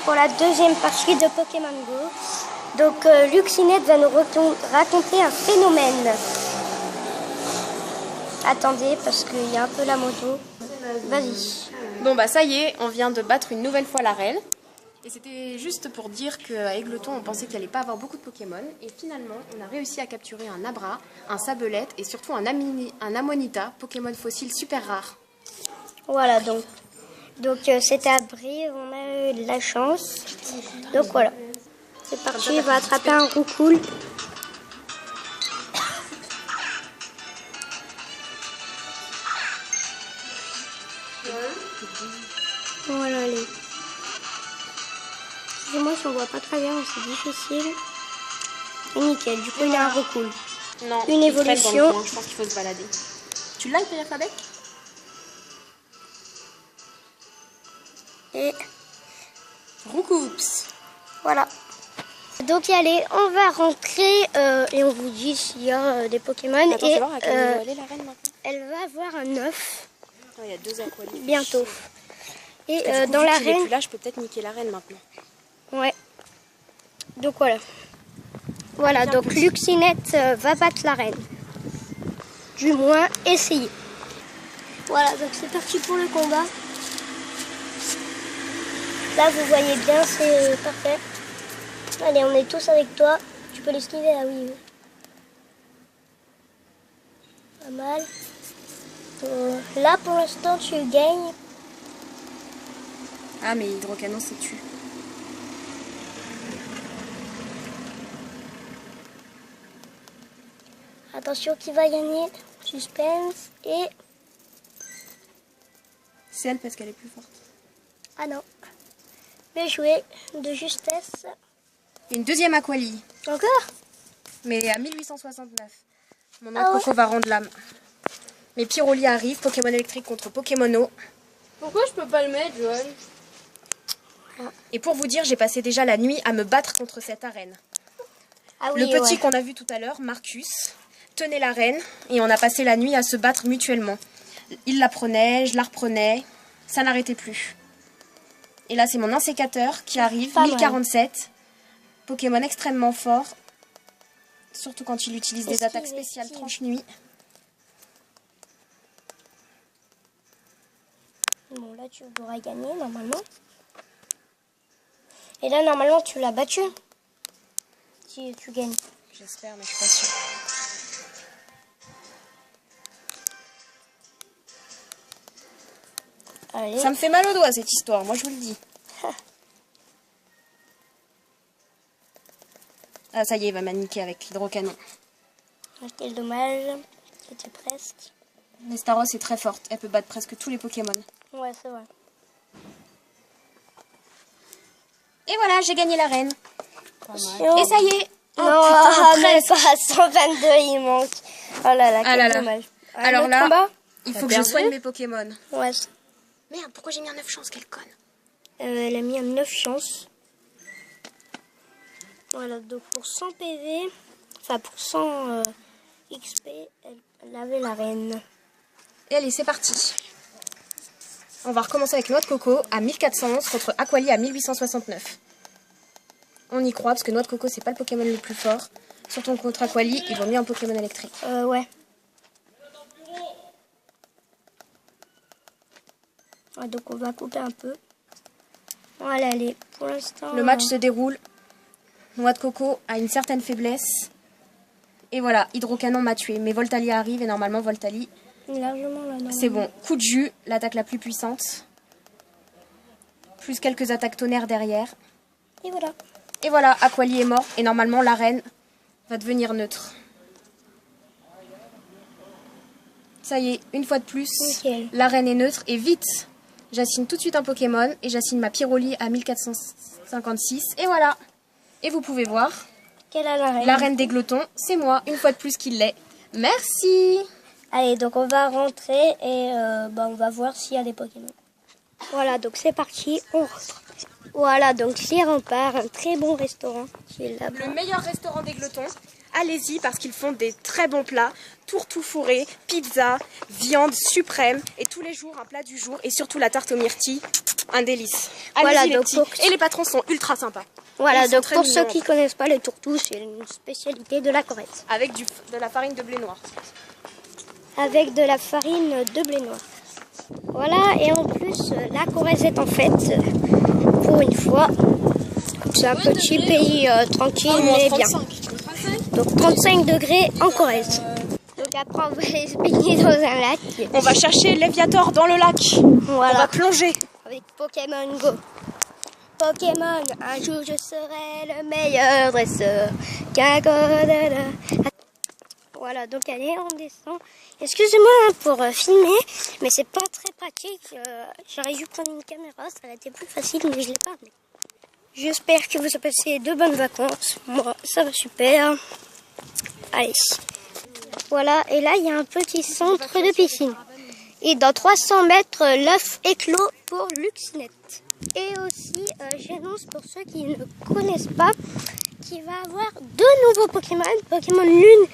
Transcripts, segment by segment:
Pour la deuxième partie de Pokémon Go. Donc Luxinette va nous raconter un phénomène. Attendez, parce qu'il y a un peu la moto. Vas-y. Bon bah ça y est, on vient de battre une nouvelle fois la reine. Et c'était juste pour dire qu'à Égletons, on pensait qu'il n'allait pas avoir beaucoup de Pokémon. Et finalement, on a réussi à capturer un Abra, un Sablette et surtout un Amonita, Pokémon fossile super rare. Voilà, donc c'était à Brive, on a eu de la chance. Donc voilà. C'est parti, on va attraper un Roucoule. Voilà, allez. Excusez-moi si on voit pas très bien, c'est difficile. Et nickel, du coup il y a un Roucoule. Non, une évolution. Je pense qu'il faut se balader. Tu l'as, le Périaphabec ? Et Roucoups. voilà. Donc allez, on va rentrer et on vous dit s'il y a des Pokémon. Attends, et à quel niveau elle est, la reine, maintenant ? elle va avoir un œuf Oh, il y a 2 aqualies. bientôt. Et Du coup, dans vu la qu'il est reine, plus là, je peux peut-être niquer la reine maintenant. ouais. Donc voilà. Voilà, donc Luxinette va battre la reine. Du moins, essayer. Voilà, donc c'est parti pour le combat. Là, vous voyez bien, c'est parfait. Allez, on est tous avec toi. Tu peux l'esquiver, ah oui. Pas mal. Là, pour l'instant, tu gagnes. Ah, mais Hydrocanon, c'est tu. Attention, qui va gagner? Suspense. Et... C'est elle parce qu'elle est plus forte. ah non. Bien joué, de justesse. Une deuxième aqualie. Encore? Mais à 1869. Mon noix de coco va rendre l'âme. Mes Pyroli arrivent, Pokémon électrique contre Pokémono. Pourquoi je peux pas le mettre, Joël? Et pour vous dire, j'ai passé déjà la nuit à me battre contre cette arène. Ah oui, Le petit ouais. qu'on a vu tout à l'heure, Marcus, tenait la reine et on a passé la nuit à se battre mutuellement. Il la prenait, je la reprenais, ça n'arrêtait plus. Et là, c'est mon insécateur qui arrive, Pas mal. 1047. Pokémon extrêmement fort, surtout quand il utilise des Esquive, attaques spéciales esquive. tranche-nuit. Bon, là, tu devrais gagner, normalement. Et là, normalement, tu l'as battu. Si tu gagnes. J'espère, mais je suis pas sûre. Allez. Ça me fait mal au doigt cette histoire, moi je vous le dis. Ah ça y est, il va m'aniquer avec l'hydrocanon. Quel dommage. C'était presque. Nestaros est très forte, elle peut battre presque tous les Pokémon. Ouais, c'est vrai. Et voilà, j'ai gagné la reine. Attention. Et ça y est. Oh, Non, putain, même presque. pas. 122, il manque. Oh là là, Ah quel là là. dommage. Alors autre là, combat? il T'as faut que je perdu soigne mes Pokémon. Ouais. Merde, pourquoi j'ai mis un 9 chances, quelle conne. Elle a mis un 9 chances. Voilà, donc pour 100 PV, enfin pour 100 XP, elle avait la reine. Et allez, c'est parti. On va recommencer avec Noix de Coco à 1411 contre Aquali à 1869. On y croit parce que Noix de Coco, c'est pas le Pokémon le plus fort. Surtout contre Aquali, il vaut mieux un Pokémon électrique. Ouais. Ouais, donc on va couper un peu. Voilà, allez, pour l'instant... Le match se déroule. Noix de Coco a une certaine faiblesse. Et voilà, Hydrocanon m'a tué. Mais Voltali arrive et normalement Voltali, largement là, non. c'est bon. Coup de jus, l'attaque la plus puissante. Plus quelques attaques tonnerre derrière. Et voilà. Et voilà, Aquali est mort. Et normalement la reine va devenir neutre. Ça y est, une fois de plus, Nickel. la reine est neutre. Et vite, j'assigne tout de suite un Pokémon. Et j'assigne ma Pyroli à 1456. Et voilà. Et vous pouvez voir, Quelle a la reine? la reine des glotons, c'est moi, une fois de plus qu'il l'est. Merci. Allez, donc on va rentrer et on va voir s'il y a des Pokémon. Voilà, donc c'est parti, on rentre. Voilà, donc les remparts, un très bon restaurant qui est là-bas. Le meilleur restaurant des glotons. allez-y parce qu'ils font des très bons plats, tourteaux fourrés, pizza, viande suprême et tous les jours un plat du jour et surtout la tarte aux myrtilles, un délice. Voilà, Allez-y les donc petits. Et les patrons sont ultra sympas. Voilà, Ils sont donc très pour mignons. ceux qui connaissent pas les tourteaux, c'est une spécialité de la Corrèze. Avec de la farine de blé noir. Avec de la farine de blé noir. Voilà, et en plus, la Corrèze est en fête, pour une fois. C'est un petit pays tranquille, mais bien. Donc 35 degrés en Corrèze. Donc après, on va aller se baigner dans un lac. On va chercher Léviator dans le lac. Voilà. On va plonger. Avec Pokémon Go. Pokémon, un jour je serai le meilleur dresseur qu'un Godada. Voilà, donc allez, on descend. Excusez-moi pour filmer, mais c'est pas très pratique. J'aurais dû prendre une caméra, ça aurait été plus facile, mais je l'ai pas amené. J'espère que vous avez passé de bonnes vacances. Moi, ça va super. Allez. Voilà, et là, il y a un petit centre de piscine. Et dans 300 mètres, l'œuf éclos pour Luxinette. Et aussi, j'annonce pour ceux qui ne connaissent pas, qu'il va y avoir deux nouveaux Pokémon, Pokémon Lune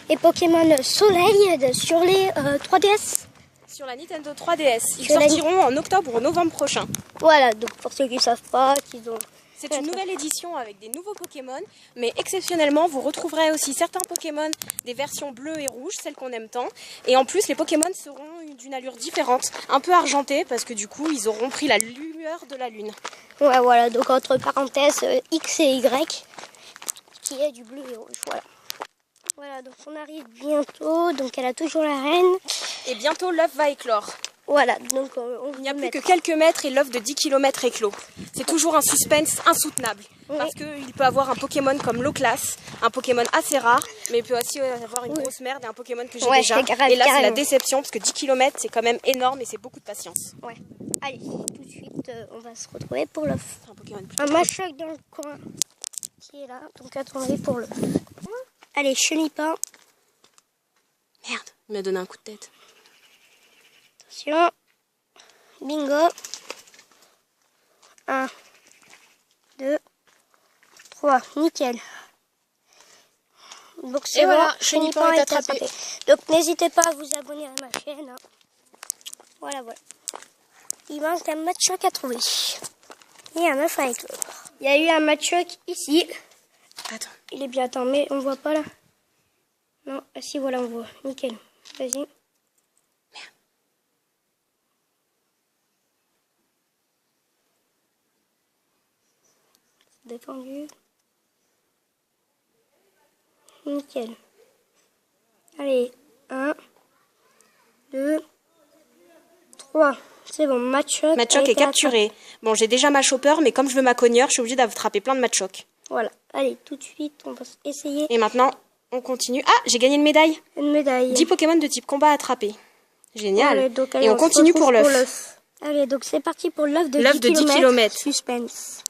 et Pokémon Soleil sur les 3DS. Sur la Nintendo 3DS. Ils Sur la- sortiront en octobre ou novembre prochain. Voilà, donc pour ceux qui ne savent pas, qu'ils ont... C'est une nouvelle édition avec des nouveaux Pokémon, mais exceptionnellement, vous retrouverez aussi certains Pokémon des versions bleues et rouges, celles qu'on aime tant. Et en plus, les Pokémon seront d'une allure différente, un peu argentée, parce que du coup, ils auront pris la lueur de la lune. Ouais, voilà, donc entre parenthèses, X et Y, qui est du bleu et rouge, voilà. Voilà, donc on arrive bientôt, donc elle a toujours la reine. Et bientôt, l'œuf va éclore. Voilà, donc on Il n'y a plus que quelques mètres et l'œuf de 10 km éclos. C'est toujours un suspense insoutenable. Oui. Parce qu'il peut avoir un Pokémon comme Loclas, un Pokémon assez rare, mais il peut aussi avoir une grosse merde et un Pokémon que j'ai Ouais, déjà. c'est grave, Et là, c'est la carrément. déception, parce que 10 km, c'est quand même énorme et c'est beaucoup de patience. Ouais. Allez, tout de suite, on va se retrouver pour l'œuf. C'est un Pokémon plus. Un Machoc dans le coin qui est là, donc attendez pour l'œuf. Allez, chenipin, Merde, il m'a donné un coup de tête. attention. Bingo. 1, 2, 3, nickel. Donc c'est Et bon, voilà, Chenipan Chenipan est est attrapé. attrapé. Donc n'hésitez pas à vous abonner à ma chaîne. Hein. Voilà, voilà. Il manque un Machoc à trouver. Et un œuf à éclore. Il y a eu un Machoc ici. Attends. Il est bien temps, mais on voit pas là. Non, ah si, voilà, on voit. Nickel. Vas-y. Défendu. Nickel. Allez, 1, 2, 3. C'est bon, Machoc. Machoc a est été capturé. Bon, j'ai déjà ma chopper, mais comme je veux ma cogneur, je suis obligée d'attraper plein de Machoc. Voilà. Allez, tout de suite, on va essayer Et maintenant, on continue. Ah, j'ai gagné une médaille. une médaille. 10 Pokémon de type combat attrapés. Génial. Allez, donc, allez, Et on se continue pour retrouve l'œuf. Allez, donc c'est parti pour l'œuf de 10 kilomètres. Suspense.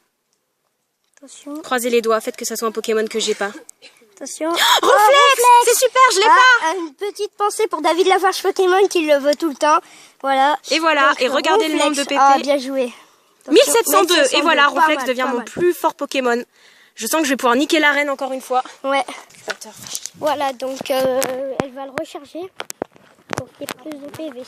Attention, Croisez les doigts, faites que ça soit un Pokémon que j'ai pas. attention. Reflex, c'est super, je l'ai pas. Une petite pensée pour David Lafarge Pokémon qui le veut tout le temps. Voilà. Et voilà, Donc, et regardez le nombre de PP. Ah, bien joué. Attention, 1702. Et voilà, pas Reflex mal, devient pas mon mal. plus fort Pokémon. Je sens que je vais pouvoir niquer l'arène encore une fois. Ouais. Putain. Voilà, donc elle va le recharger pour qu'il y ait plus de PV.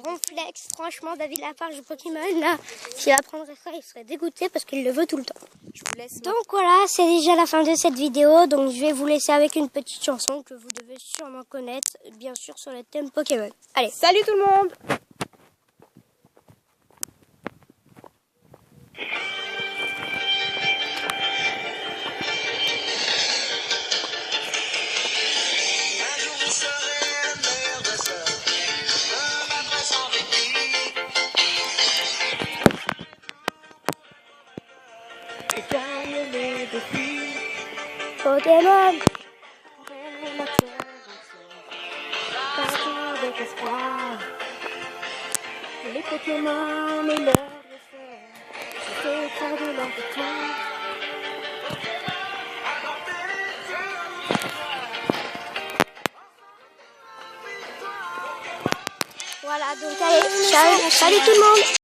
Ronflex, franchement, David Lafarge Pokémon, là, s'il apprendrait ça, il serait dégoûté parce qu'il le veut tout le temps. Je vous laisse. Donc voilà, c'est déjà la fin de cette vidéo. Donc je vais vous laisser avec une petite chanson que vous devez sûrement connaître, bien sûr sur le thème Pokémon. Allez, Salut tout le monde. Un jour je serai le meilleur dresseur, je m'adresse sans répit. Et gagne les défis. Pokémon. Avec espoir. Les Pokémon et leurs dresseurs, c'est faire de leur victoire. Voilà, donc allez, ciao, salut tout le monde.